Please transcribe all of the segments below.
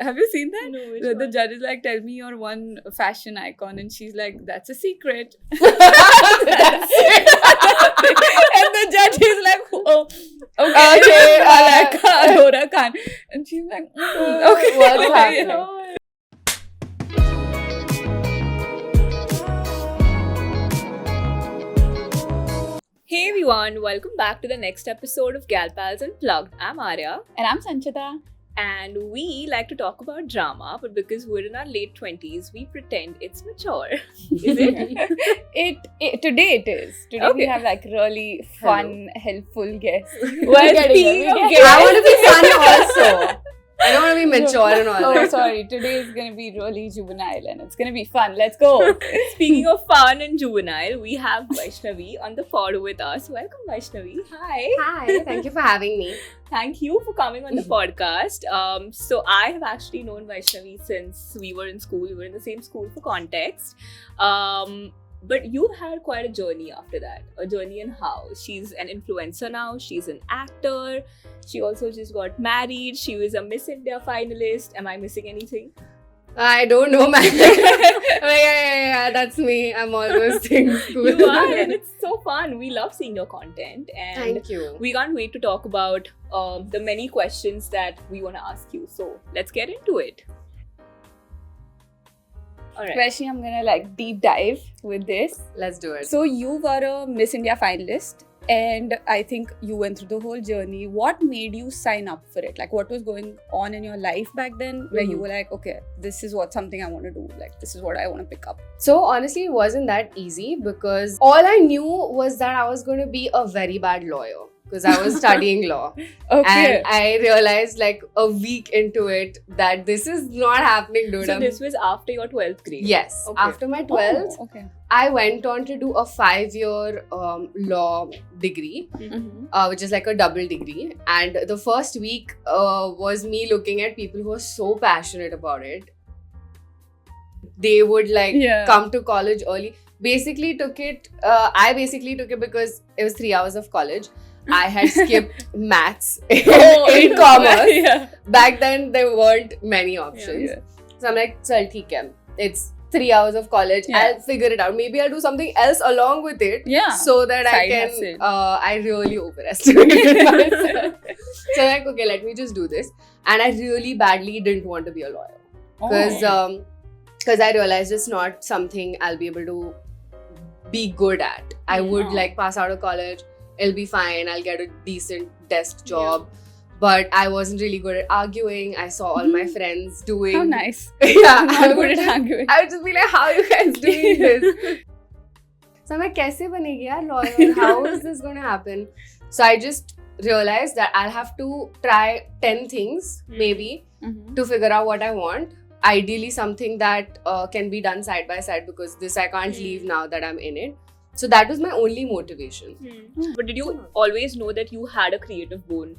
Have you seen that? No, which The one? judge is like, tell me your one fashion icon, and she's like, that's a secret. That's it. And the judge is like, oh, okay, Okay, Malaika Arora Khan, and she's like, okay, What's okay, happening? yeah. Hey everyone, welcome back to the next episode of Gal Pals Unplugged. I'm Arya, And I'm Sanchita. and we like to talk about drama, but because we're in our late 20s, we pretend it's mature. Is it? Today it is. Today we Okay. have like really fun, helpful guests. Well, getting speaking it, of we're guests, I want to be fun also. I don't want to be mature and all Oh, that. sorry. Today is going to be really juvenile and it's going to be fun. Let's go. speaking of fun and juvenile, we have Vaishnavi on the pod with us. Welcome, Vaishnavi. Hi. Hi, thank you for having me. Thank you for coming on the podcast. So I have actually known Vaishnavi since we were in school. We were in the same school for context. But you had quite a journey after that. A journey in how she's an influencer now. She's an actor. She also just got married. She was a Miss India finalist. Am I missing anything? I don't know, man. yeah, that's me. I'm all those things. Cool. You are, and it's so fun. We love seeing your content, and Thank you. we can't wait to talk about the many questions that we want to ask you. So let's get into it. All right. Especially, I'm going to like deep dive with this. Let's do it. So, you were a Miss India finalist and I think you went through the whole journey. What made you sign up for it? Like, what was going on in your life back then where you Mhm. were like, okay, this is something I want to do. Like, this is what I want to pick up. So honestly, it wasn't that easy because all I knew was that I was going to be a very bad lawyer because I was studying law. Okay. And I realized like a week into it that this is not happening, dude. So this was after your 12th grade? Yes. Okay. After my 12th, Oh, okay. I went on to do a 5-year law degree, Mm-hmm. which is like a double degree. And the first week was me looking at people who are so passionate about it. They would like Yeah. come to college early. I basically took it because it was 3 hours of college. I had skipped maths in commerce. Yeah. Back then, there weren't many options. Yeah. So I'm like, chal, theek hai. It's 3 hours of college. Yeah. I'll figure it out. Maybe I'll do something else along with it. Yeah. So that I Side can, hustle. I really overestimated myself. So I'm like, okay, let me just do this. And I really badly didn't want to be a lawyer. Because I realized it's not something I'll be able to be good at. I would Oh. like pass out of college, it'll be fine, I'll get a decent desk job. But I wasn't really good at arguing. I saw all my friends doing. How nice. Yeah, Not good at arguing. I would just be like, how are you guys doing this? So I'm like, kaise banegi yaar lawyer? How is this going to happen? So I just realized that I'll have to try 10 things maybe Mhm. to figure out what I want. Ideally something that can be done side by side because this I can't leave now that I'm in it. So that was my only motivation. But did you always know that you had a creative bone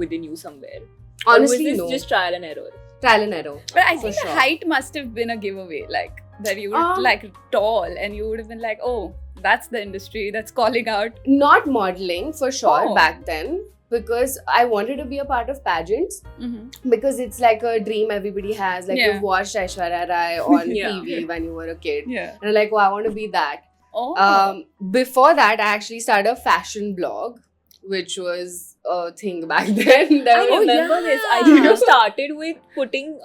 within you somewhere? Honestly, or was this no. just trial and error? Trial and error. But I For think the sure. height must have been a giveaway, like that you were like tall and you would have been like, oh, that's the industry that's calling out. Not modeling for sure Oh. back then because I wanted to be a part of pageants. Mm-hmm. Because it's like a dream everybody has. Like Yeah. you've watched Aishwarya Rai on Yeah. TV when you were a kid. Yeah. And I'm like, oh, I want to be that. Oh. Before that, I actually started a fashion blog, which was a thing back then. There I was- remember this. I yeah. think you started with putting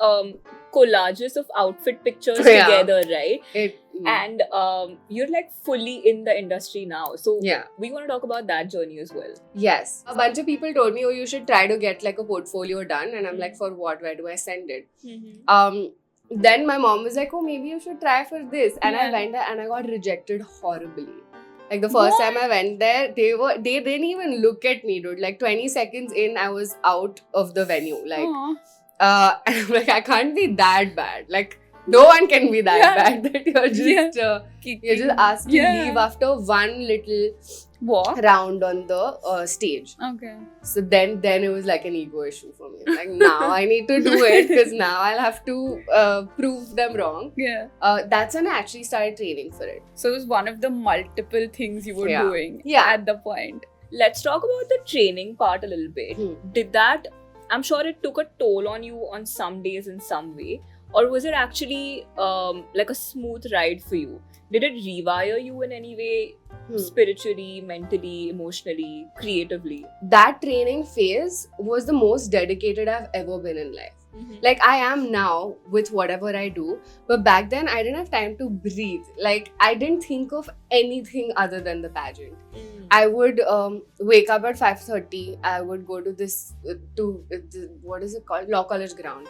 collages of outfit pictures Yeah. together, right? it- And you're like fully in the industry now. So yeah. we want to talk about that journey as well. Yes. A bunch of people told me, oh, you should try to get like a portfolio done. And I'm like, for what? Where do I send it? Then my mom was like, oh, maybe you should try for this. And I Yeah. went there and I got rejected horribly. Like the first time I went there, they didn't even look at me, dude. Like 20 seconds in, I was out of the venue. Like, Aw. and I'm like, I can't be that bad. Like, no one can be that Yeah. bad that you're just asked to Yeah. leave after one little What? round on the stage. Okay. So then it was like an ego issue for me. Like now I need to do it because now I'll have to prove them wrong. Yeah. That's when I actually started training for it. So it was one of the multiple things you were Yeah. doing Yeah. at the point. Let's talk about the training part a little bit. Hmm. Did that I'm sure it took a toll on you on some days in some way. Or was it actually like a smooth ride for you? Did it rewire you in any way? Spiritually, mentally, emotionally, creatively? That training phase was the most dedicated I've ever been in life. Like I am now with whatever I do, but back then I didn't have time to breathe. Like I didn't think of anything other than the pageant. I would wake up at 5:30. I would go to this what is it called, Law College ground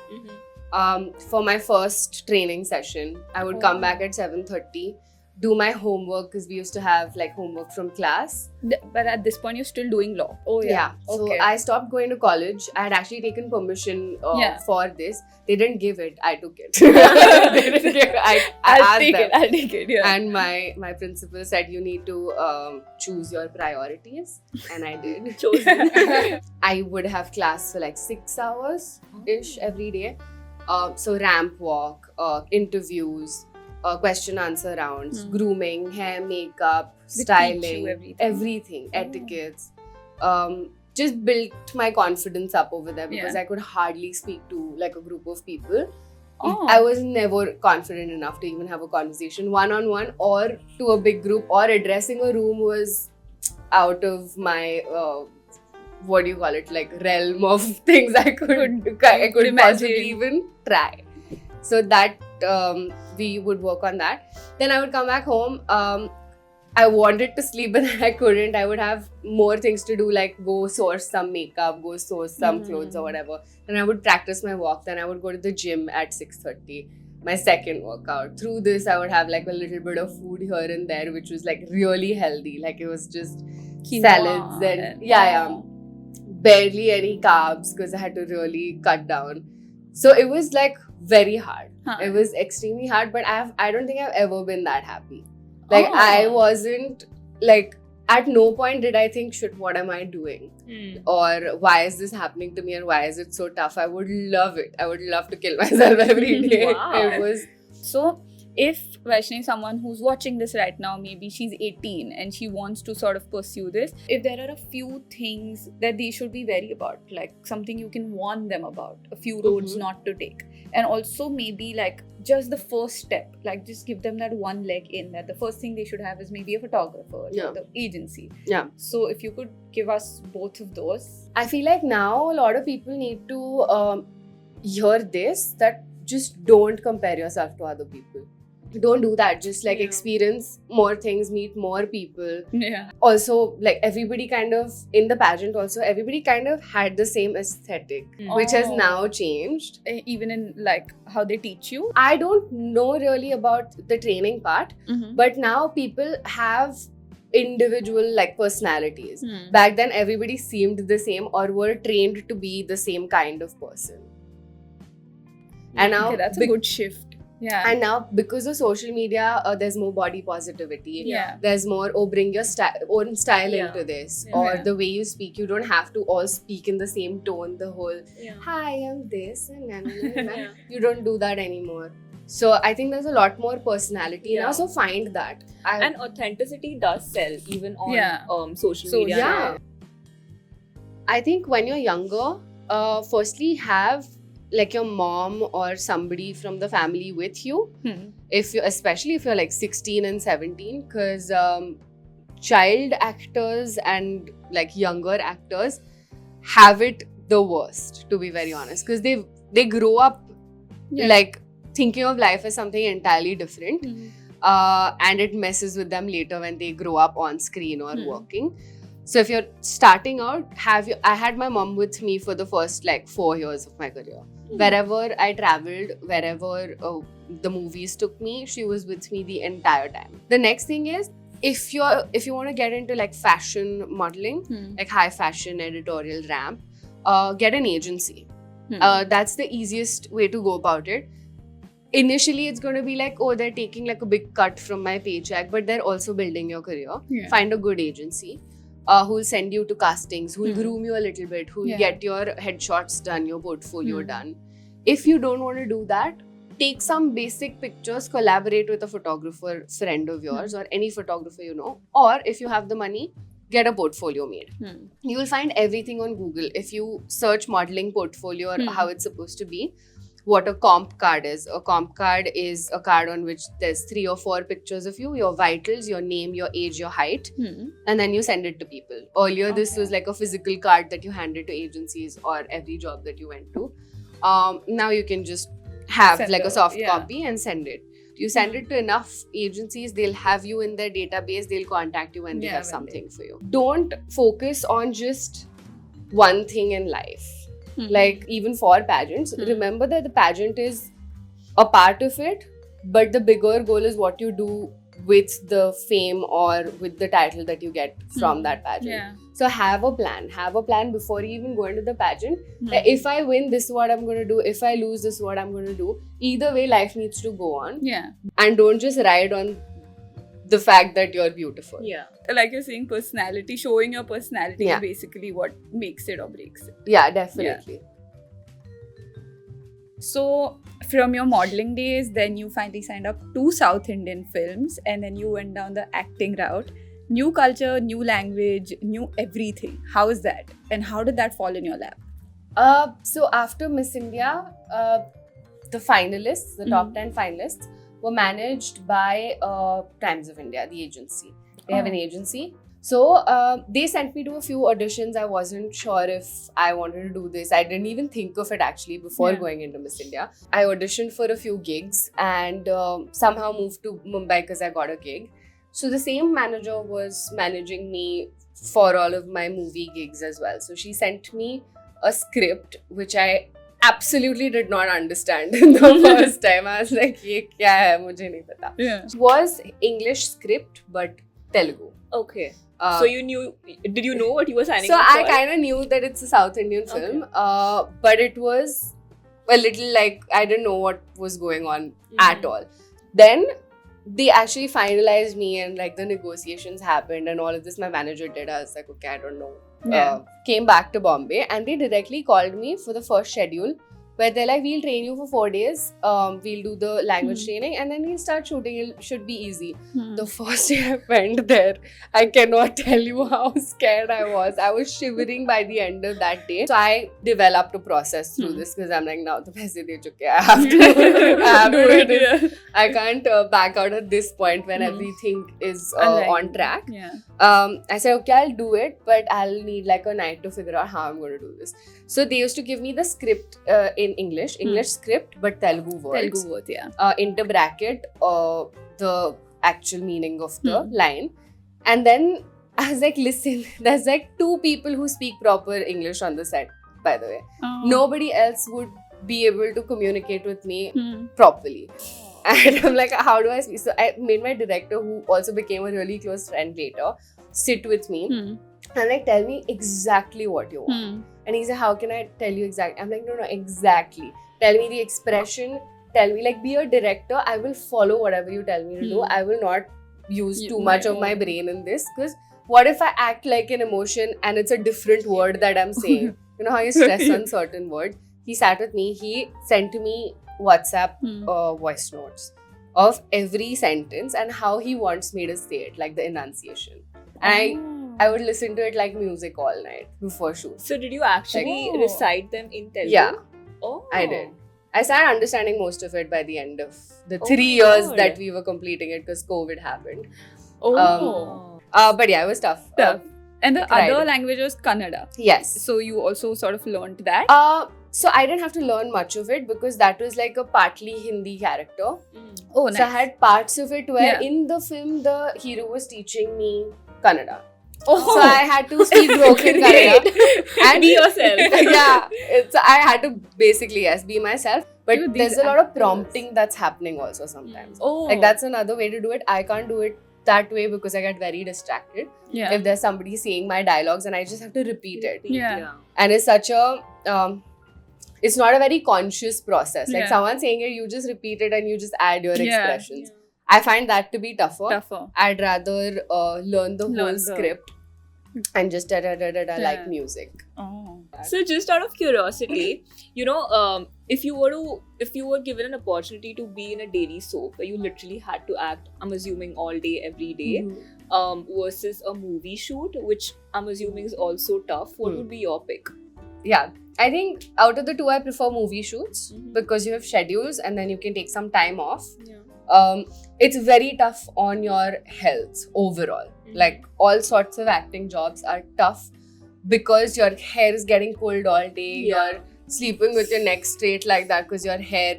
for my first training session. I would come back at 7:30, do my homework because we used to have like homework from class. But at this point, you're still doing law. Oh Yeah. Okay. So I stopped going to college. I had actually taken permission for this. They didn't give it. I took it. They didn't give it. I'll take it. Yeah. And my principal said you need to choose your priorities, and I did. Chosen. I would have class for like 6 hours ish every day. So ramp walk, interviews, question answer rounds, grooming, hair, makeup, styling, everything, etiquettes. Just built my confidence up over there because I could hardly speak to like a group of people. I was never confident enough to even have a conversation one-on-one or to a big group, or addressing a room was out of my what do you call it, like realm of things I could imagine. possibly even try. So that we would work on that. Then I would come back home. I wanted to sleep, but I couldn't. I would have more things to do, like go source some makeup, go source some clothes or whatever. Then I would practice my walk. Then I would go to the gym at 6:30. My second workout. Through this, I would have like a little bit of food here and there, which was like really healthy. Like it was just salads and barely any carbs because I had to really cut down. So it was like very hard. It was extremely hard, but I don't think I've ever been that happy. Like I wasn't like, at no point did I think, shit, what am I doing? Or why is this happening to me and why is it so tough? I would love it. I would love to kill myself every day. Wow. It was So, if Vaishnavi is someone who's watching this right now, maybe she's 18 and she wants to sort of pursue this, if there are a few things that they should be wary about, like something you can warn them about, a few roads not to take, and also maybe like just the first step, like just give them that one leg in, that the first thing they should have is maybe a photographer or the agency. Yeah. So, if you could give us both of those. I feel like now a lot of people need to hear this, that just don't compare yourself to other people. Don't do that. Just like experience more things, meet more people. Yeah. Also, like everybody kind of, in the pageant also, everybody kind of had the same aesthetic, which has now changed. Even in like how they teach you. I don't know really about the training part, but now people have individual like personalities. Back then, everybody seemed the same or were trained to be the same kind of person. And now that's a good shift. Yeah. And now, because of social media, there's more body positivity. Yeah. There's more, bring your own style into this. Or the way you speak, you don't have to all speak in the same tone, the whole, hi, I'm this, and you don't do that anymore. So I think there's a lot more personality now, so find that. And authenticity does sell, even on social media. Yeah. I think when you're younger, firstly, have like your mom or somebody from the family with you, especially if you're like 16 and 17, because child actors and like younger actors have it the worst, to be very honest, because they grow up like thinking of life as something entirely different, and it messes with them later when they grow up on screen or working. So if you're starting out, I had my mom with me for the first like 4 years of my career. Wherever I traveled, wherever the movies took me, she was with me the entire time. The next thing is, if you want to get into like fashion modeling, like high fashion editorial ramp, get an agency. That's the easiest way to go about it. Initially, it's going to be like, oh, they're taking like a big cut from my paycheck, but they're also building your career. Find a good agency. Who'll send you to castings, who'll groom you a little bit, who'll get your headshots done, your portfolio done. If you don't want to do that, take some basic pictures, collaborate with a photographer friend of yours or any photographer you know. Or if you have the money, get a portfolio made. Hmm. You will find everything on Google. If you search modeling portfolio or how it's supposed to be, what a comp card is. A comp card is a card on which there's 3 or 4 pictures of you, your vitals, your name, your age, your height, and then you send it to people. Earlier, this was like a physical card that you handed to agencies or every job that you went to. Now you can just have Send like a it, soft yeah. copy and send it. You send it to enough agencies, they'll have you in their database, they'll contact you when they Yeah, have when something for you. Don't focus on just one thing in life. Like even for pageants, remember that the pageant is a part of it, but the bigger goal is what you do with the fame or with the title that you get from that pageant. Yeah. So have a plan before you even go into the pageant. If I win, this is what I'm going to do. If I lose, this is what I'm going to do. Either way, life needs to go on. Yeah. And don't just ride on the fact that you're beautiful. Yeah. Like you're saying, personality, showing your personality Yeah. is basically what makes it or breaks it. Yeah, definitely. So, from your modeling days, then you finally signed up to South Indian films, and then you went down the acting route. New culture, new language, new everything. How is that? And how did that fall in your lap? So after Miss India, the finalists, the top 10 finalists, were managed by Times of India, the agency. They have an agency. So they sent me to a few auditions. I wasn't sure if I wanted to do this. I didn't even think of it actually before going into Miss India. I auditioned for a few gigs and somehow moved to Mumbai because I got a gig. So the same manager was managing me for all of my movie gigs as well. So she sent me a script which I absolutely did not understand the first time. I was like, ye kya hai? Mujhe nahi pata. Yeah. It was English script but Telugu. Okay. So you knew, did you know what you were signing So up I for? kind of knew that it's a South Indian film, but it was a little like I didn't know what was going on at all. Then they actually finalized me and like the negotiations happened and all of this my manager did. I was like, okay, I don't know. Came back to Bombay and they directly called me for the first schedule where they're like, we'll train you for 4 days, we'll do the language training and then we'll start shooting. It should be easy. The first day I went there, I cannot tell you how scared I was. I was shivering by the end of that day. So I developed a process through this because I'm like, now the paise de chuke, I have to do this. I can't back out at this point when everything is on track. Yeah. I said, okay, I'll do it, but I'll need like a night to figure out how I'm going to do this. So they used to give me the script in English script, but Telugu words. Telugu words, yeah. Inter bracket, the actual meaning of the line. And then I was like, listen, there's like 2 people who speak proper English on the set, by the way. Nobody else would be able to communicate with me properly. And I'm like, how do I speak? So I made my director, who also became a really close friend later, sit with me and like, tell me exactly what you want. And he said, how can I tell you exactly? I'm like, no, exactly. Tell me the expression. Tell me, like, be a director. I will follow whatever you tell me to do. I will not use too much of my brain in this. Because what if I act like an emotion and it's a different word that I'm saying? You know how you stress on certain words? He sat with me. He sent me WhatsApp voice notes of every sentence and how he wants me to say it, like the enunciation. And I would listen to it like music all night before shoot. So did you actually recite them in Telugu? Yeah. Oh. I did. I started understanding most of it by the end of the 3 years that we were completing it because COVID happened. But yeah, it was tough. And the other language was Kannada. Yes. So you also sort of learned that. So I didn't have to learn much of it because that was like a partly Hindi character. Oh, nice. So I had parts of it where in the film the hero was teaching me Kannada. So I had to speak broken Kannada and be yourself. Yeah, so I had to basically be myself. But Dude, there's these a lot of actors. prompting that's happening also sometimes. Oh. Like that's another way to do it. I can't do it that way because I get very distracted. Yeah. If there's somebody saying my dialogues and I just have to repeat it. Yeah. And it's such a it's not a very conscious process. Like Yeah. someone saying it, you just repeat it and you just add your Yeah. expressions. I find that to be tougher. I'd rather learn the whole Learn the- script and just like Yeah. music. Oh. So just out of curiosity, if you were given an opportunity to be in a daily soap where you literally had to act, I'm assuming all day, every day, versus a movie shoot, which I'm assuming is also tough, what would be your pick? Yeah, I think out of the two, I prefer movie shoots because you have schedules and then you can take some time off. Yeah. It's very tough on your health overall. Like all sorts of acting jobs are tough because your hair is getting pulled all day. Yeah. You're sleeping with your neck straight like that because your hair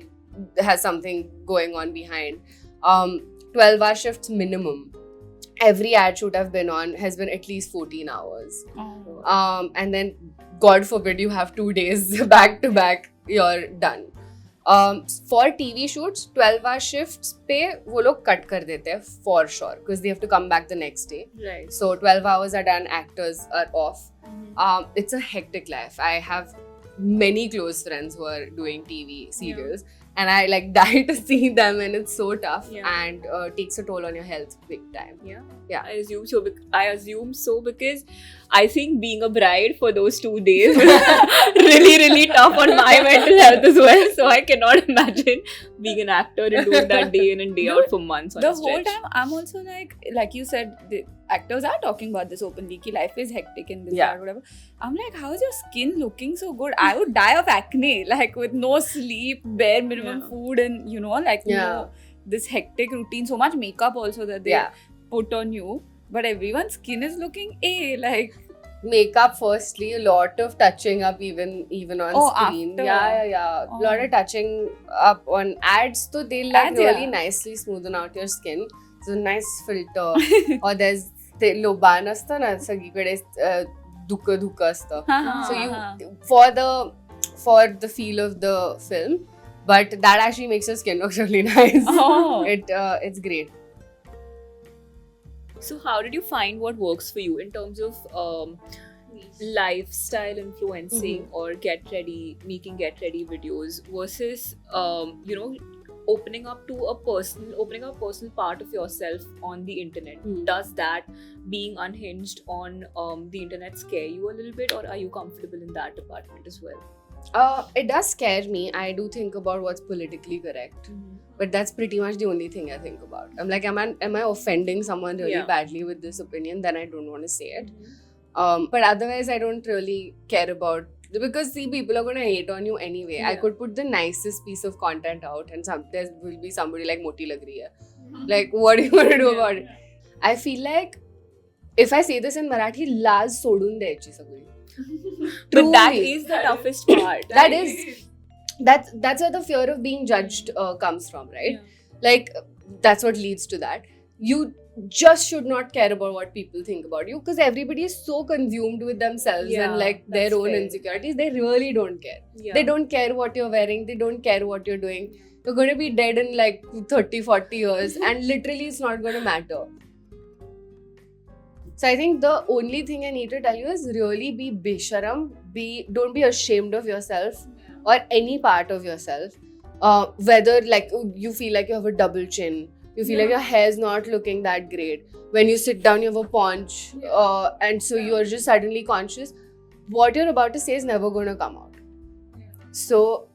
has something going on behind. 12-hour shifts minimum. Every ad shoot I've been on has been at least 14 hours. And then God forbid you have 2 days back to back, you're done. For TV shoots, 12-hour shifts पे वो लोग cut कर देते हैं for sure because they have to come back the next day. Right. So 12 hours are done, actors are off. It's a hectic life. I have many close friends who are doing TV serials and I like die to see them and it's so tough and takes a toll on your health big time. Yeah. I assume so because I think being a bride for those 2 days was really tough on my mental health as well. So I cannot imagine being an actor and doing that day in and day out for months on the a stretch. whole time I'm also like you said, the actors are talking about this openly ki life is hectic and this or whatever. I'm like, how is your skin looking so good? I would die of acne, like with no sleep, bare minimum food, and this hectic routine, so much makeup also that they put on you. But everyone's skin is looking like makeup firstly, a lot of touching up even on screen. After. Yeah. A lot of touching up on ads, so they really nicely smoothen out your skin. It's a nice filter. Or there's loban asta na sagikade duka asta. So you for the feel of the film, but that actually makes your skin look really nice. It's great. So how did you find what works for you in terms of lifestyle influencing or making get ready videos versus opening up a personal part of yourself on the internet? Does that being unhinged on the internet scare you a little bit, or are you comfortable in that department as well? It does scare me. I do think about what's politically correct. But that's pretty much the only thing I think about. I'm like, am I offending someone really badly with this opinion? Then I don't want to say it. But otherwise, I don't really care about, because people are going to hate on you anyway. I could put the nicest piece of content out and there will be somebody like Moti lag rahi hai. Like, what are you going to do about it? I feel like if I say this in Marathi, लाज सोडून द्यायची सगळी. But that is the toughest part. That is. That's where the fear of being judged comes from, right? Like, that's what leads to that. You just should not care about what people think about you because everybody is so consumed with themselves and like their own insecurities. They really don't care. They don't care what you're wearing. They don't care what you're doing. You're going to be dead in like 30-40 years and literally it's not going to matter. So I think the only thing I need to tell you is really be besharam. Don't be ashamed of yourself or any part of yourself. Whether like you feel like you have a double chin, you feel like your hair is not looking that great. When you sit down, you have a paunch, and so you are just suddenly conscious. What you're about to say is never going to come out. So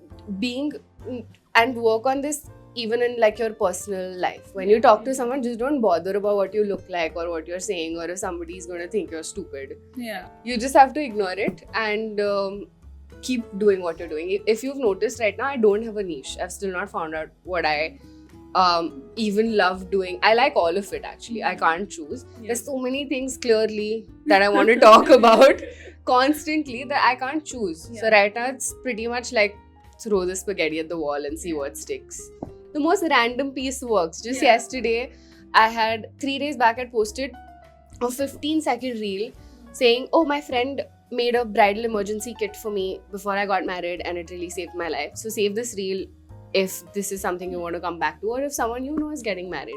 and work on this even in like your personal life. When you talk to someone, just don't bother about what you look like or what you're saying or if somebody is going to think you're stupid. You just have to ignore it and keep doing what you're doing. If you've noticed right now, I don't have a niche. I've still not found out what I even love doing. I like all of it actually. I can't choose. There's so many things clearly that I want to talk about constantly that I can't choose. So right now it's pretty much like throw the spaghetti at the wall and see what sticks. The most random piece works. Just yesterday, I had 3 days back, I posted a 15-second reel saying, oh, my friend made a bridal emergency kit for me before I got married and it really saved my life. So save this reel if this is something you want to come back to or if someone you know is getting married.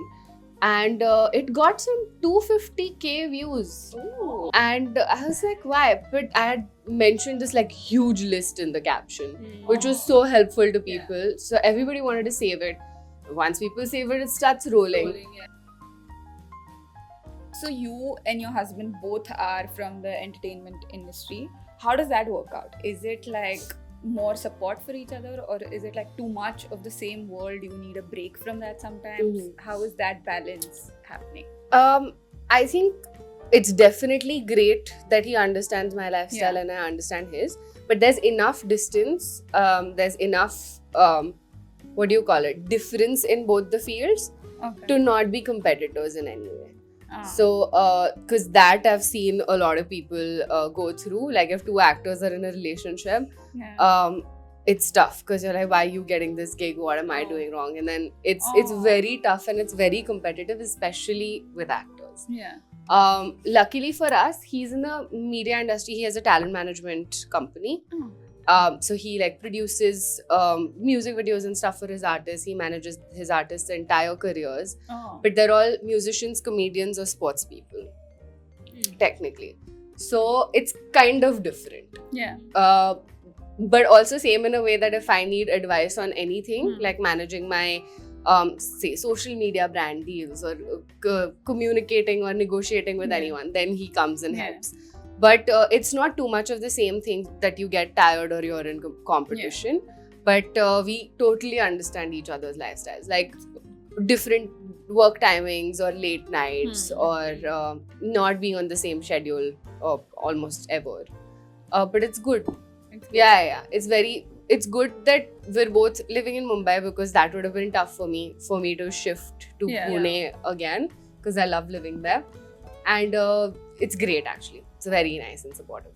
And it got some 250k views. Ooh. And I was like, why? But I had mentioned this like huge list in the caption, which was so helpful to people. So everybody wanted to save it. Once people save it, it starts rolling. So you and your husband both are from the entertainment industry. how does that work out? Is it like more support for each other, or is it like too much of the same world, you need a break from that sometimes? How is that balance happening? I think it's definitely great that he understands my lifestyle and I understand his, but there's enough distance, there's enough difference in both the fields to not be competitors in any way. So because that I've seen a lot of people go through, like if two actors are in a relationship, it's tough because you're like, why are you getting this gig, what am I doing wrong? And then it's very tough and it's very competitive, especially with actors. Luckily for us, he's in the media industry. He has a talent management company. So he like produces music videos and stuff for his artists. He manages his artists' entire careers. But they're all musicians, comedians, or sports people, technically. So it's kind of different. But also same in a way that if I need advice on anything, like managing my say social media brand deals or communicating or negotiating with anyone, then he comes and helps. But it's not too much of the same thing that you get tired or you're in competition. But we totally understand each other's lifestyles, like different work timings or late nights or not being on the same schedule almost ever. But it's good. It's good that we're both living in Mumbai, because that would have been tough for me to shift to Pune again, because I love living there. And it's great actually. It's very nice and supportive.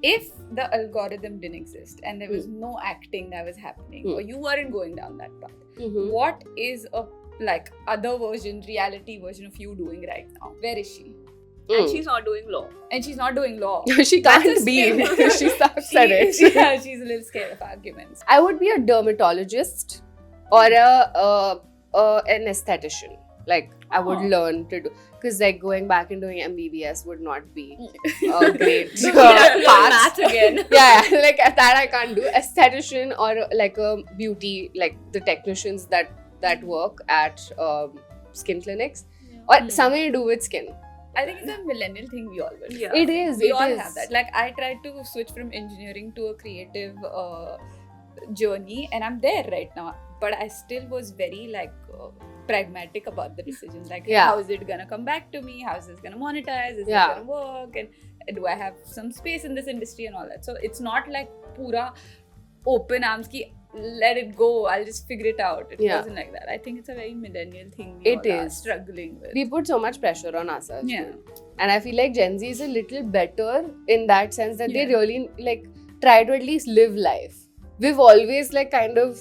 If the algorithm didn't exist and there was no acting that was happening, or you weren't going down that path, what is a like other version, reality version of you doing right now? Where is she? And she's not doing law. She can't be. She sucks at it. She's a little scared of arguments. I would be a dermatologist or an esthetician. Like I would learn to do, because like going back and doing MBBS would not be a great path. Math again. Like that I can't do. Esthetician or like a beauty, like the technicians that work at skin clinics or something to do with skin. I think it's a millennial thing we all will. It is. We all have that. Like I tried to switch from engineering to a creative journey, and I'm there right now. But I still was very like pragmatic about the decision. Like, how is it gonna come back to me? How is this gonna monetize? Is it gonna work? And do I have some space in this industry and all that? So it's not like pura open arms ki let it go, I'll just figure it out. It wasn't like that. I think it's a very millennial thing we all are struggling with. We put so much pressure on ourselves. And I feel like Gen Z is a little better in that sense that they really like try to at least live life. We've always like kind of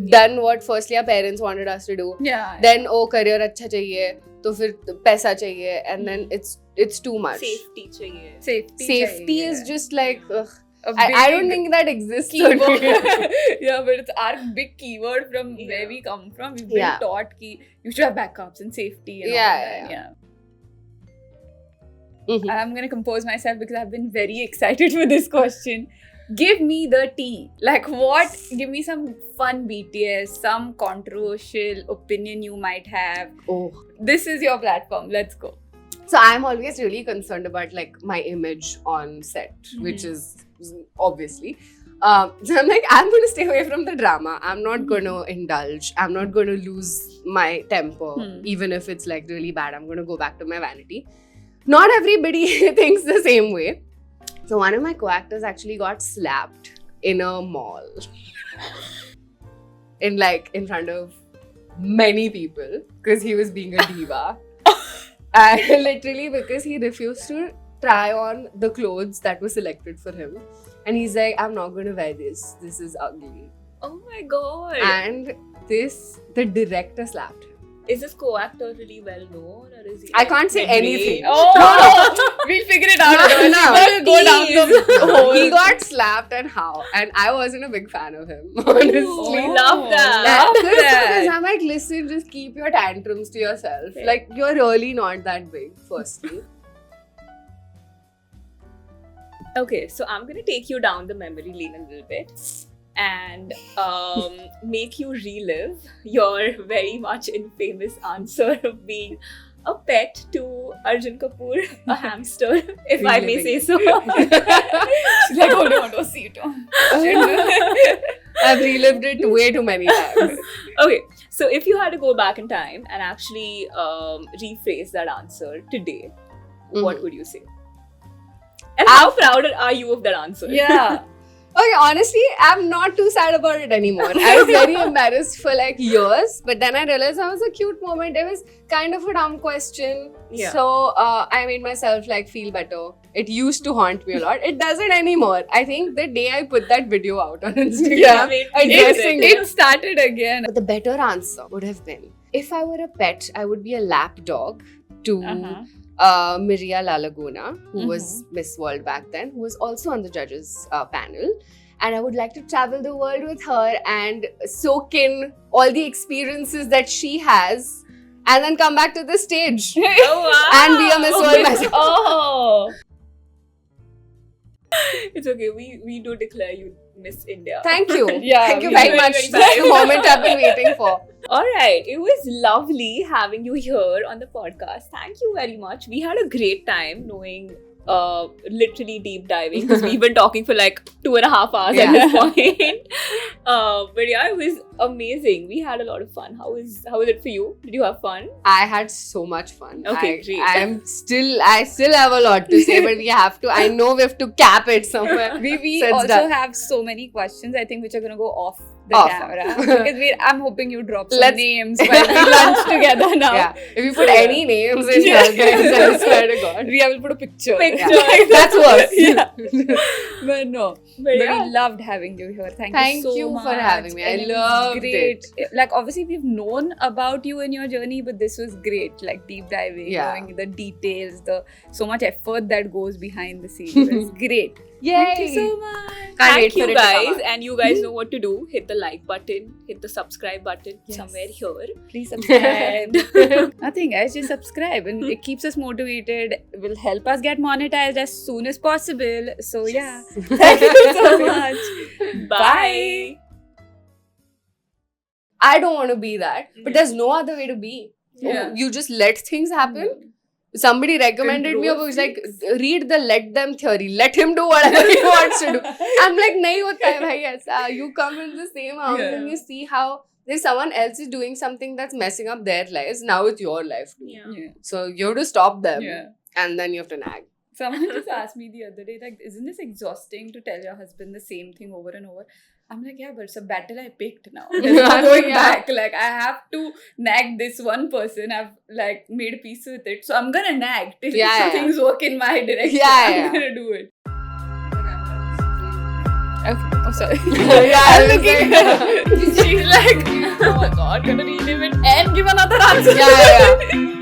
done what firstly our parents wanted us to do. Then career acha chahiye, to fir paisa chahiye, and then it's too much. Safety chahiye. Safety is just like I don't think that exists. But it's our big keyword from where we come from. We've been taught ki you should have backups and safety and all that. I'm gonna compose myself because I've been very excited for this question. Give me the tea. Like what? Give me some fun BTS, some controversial opinion you might have. This is your platform. Let's go. So I'm always really concerned about like my image on set, which is obviously. So I'm like, I'm going to stay away from the drama. I'm not going to indulge. I'm not going to lose my temper, even if it's like really bad. I'm going to go back to my vanity. Not everybody thinks the same way. So one of my co-actors actually got slapped in a mall. in front of many people because he was being a diva. And literally because he refused to try on the clothes that were selected for him. And he's like, I'm not going to wear this. This is ugly. Oh my god. And the director slapped him. Is this co-actor really well known, or is he? I can't say anything. We'll figure it out. Go down the hole. He got slapped and how? And I wasn't a big fan of him, honestly. Love that. Because I'm like, listen, just keep your tantrums to yourself. Okay. Like, you're really not that big, firstly. Okay, so I'm going to take you down the memory lane a little bit and make you relive your very much infamous answer of being a pet to Arjun Kapoor, a hamster, if I may say so. She's like, hold on, don't see it. I've relived it way too many times. Okay, so if you had to go back in time and actually rephrase that answer today, what would you say? And how proud are you of that answer? Yeah. Okay, honestly, I'm not too sad about it anymore. I was very embarrassed for like years, but then I realized that was a cute moment. It was kind of a dumb question. Yeah. So I made myself like feel better. It used to haunt me a lot. It doesn't anymore. I think the day I put that video out on Instagram, Yeah. addressing It started again. But the better answer would have been, if I were a pet, I would be a lap dog to Miria Lalaguna, who was Miss World back then, who was also on the judges panel. And I would like to travel the world with her and soak in all the experiences that she has and then come back to the stage Oh, wow. and be a Miss World myself. Oh. It's okay. We do declare you Miss India. Thank you. Yeah, Thank you we very very, much. very That's the much. moment I've been waiting for. All right. It was lovely having you here on the podcast. Thank you very much. We had a great time knowing, literally deep diving, because we've been talking for like 2.5 hours at this point. But yeah, it was amazing. We had a lot of fun. How was it for you? Did you have fun? I had so much fun. Okay, great. I still have a lot to say, but I know we have to cap it somewhere. We So it's also done. have so many questions, I think, which are going to go off the Off. camera. Because I'm hoping you drop some Let's- names while we lunch together now. Yeah. If you put any names in here, guys, I swear to God. Ria will put a picture. Picture. That's worse. Yeah. But no. But But yeah. we loved having you here. Thank Thank you so you much. for having me. I And it was loved great. Like, obviously, we've known about you and your journey, but this was great. Like, deep diving, Yeah. knowing the details, so much effort that goes behind the scenes. It was great. Yay! Thank you so much. Can't Thank wait for you it to come guys, out. and you guys know what to do. Hit the like button, hit the subscribe button Yes. somewhere here. Please subscribe. Nothing, guys. Just subscribe, and it keeps us motivated. It will help us get monetized as soon as possible. So yeah, thank you so much. Bye. I don't want to be that, but there's no other way to be. Yeah. You just let things happen. Somebody recommended me a book. It's like, read the let them theory. Let him do whatever he wants to do. I'm like, nahi hota hai bhai aisa. You come in the same house and you see how there's someone else is doing something that's messing up their lives. Now it's your life too. Yeah. Yeah. So you have to stop them. Yeah. And then you have to nag. Someone just asked me the other day, like, isn't this exhausting to tell your husband the same thing over and over? I'm like, yeah, but it's a battle I picked now. There's no going Yeah. back. Like, I have to nag this one person. I've like made peace with it. So I'm gonna nag till things work in my direction. I'm gonna do it. Okay. Oh, sorry. Yeah, I'm looking. She's like, oh my god, gonna rename it and give another answer. Yeah.